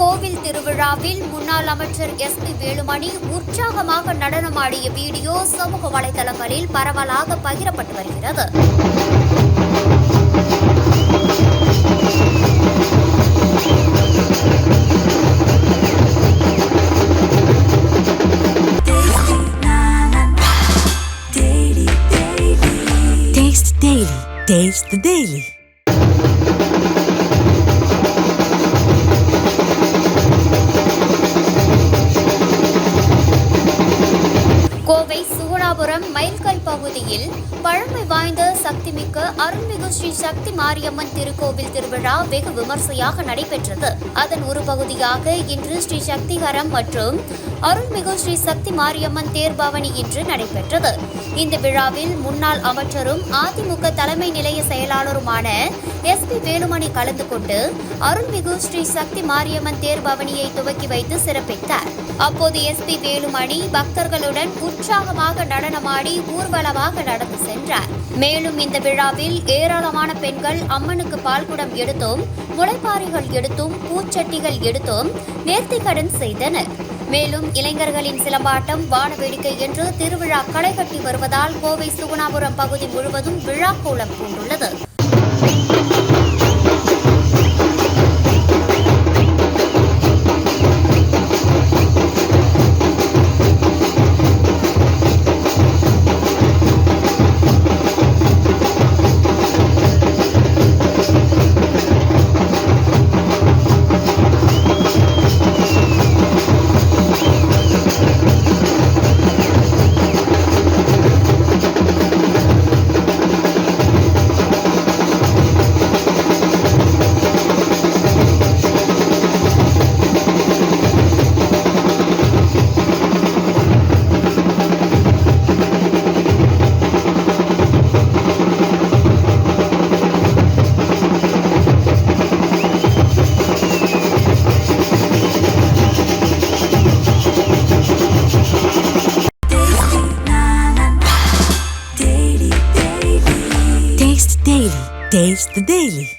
கோவில் திருவிழாவில் முன்னாள் அமைச்சர் எஸ்.பி. வேலுமணி உற்சாகமாக நடனமாடிய வீடியோ சமூக வலைதளங்களில் பரவலாக பகிரப்பட்டு வருகிறது. Taste the Daily. Kovai Sugunapuram மைல்கல் பகுதியில் பழமை வாய்ந்த சக்திமிக்க அருள்மிகு ஸ்ரீ சக்தி மாரியம்மன் திருக்கோவில் திருவிழா வெகு விமர்சையாக நடைபெற்றது. அதன் ஒரு பகுதியாக இன்று ஸ்ரீ சக்திகரம் மற்றும் அருள்மிகு ஸ்ரீ சக்தி மாரியம்மன் தேர்பவனி இன்று நடைபெற்றது. இந்த விழாவில் முன்னாள் அமைச்சரும் அதிமுக தலைமை நிலைய செயலாளருமான எஸ்.பி. வேலுமணி கலந்து கொண்டு அருள்மிகு ஸ்ரீ சக்தி மாரியம்மன் தேர்பவனியை துவக்கி வைத்து சிறப்பித்தார். அப்போது எஸ்.பி. வேலுமணி பக்தர்களுடன் உற்சாகமாக நடனமாடி ஊர்வலமாக நடந்து சென்றார். மேலும் இந்த விழாவில் ஏராளமான பெண்கள் அம்மனுக்கு பால்குடம் எடுத்தும் முளைப்பாரிகள் எடுத்தும் பூச்சட்டிகள் எடுத்தும் நேர்த்திக்கடன் செய்தனர். மேலும் இளைஞர்களின் சிலம்பாட்டம் வானவேடிக்கை என்று திருவிழா களைகட்டி வருவதால் கோவை சுகுணாபுரம் பகுதி முழுவதும் விழா கோலம் பூண்டுள்ளது. Taste the Daily.